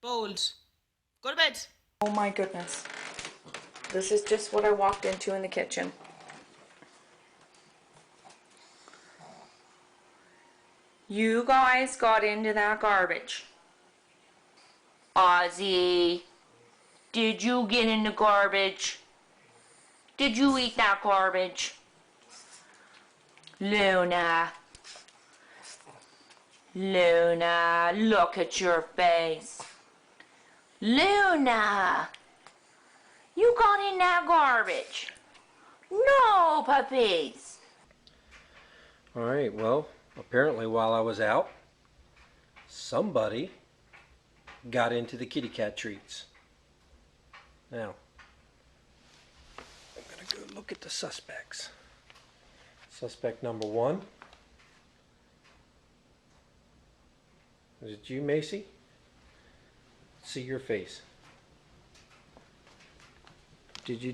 Bold. Go to bed. Oh my goodness. This is just what I walked into in the kitchen. You guys got into that garbage. Ozzy, did you get in the garbage? Did you eat that garbage? Luna. Luna, look at your face. Luna, you got in that garbage. No, puppies. All right, well, apparently while I was out, somebody got into the kitty cat treats. Now, I'm going to go look at the suspects. Suspect number one. Is it you, Macy? See your face. Did you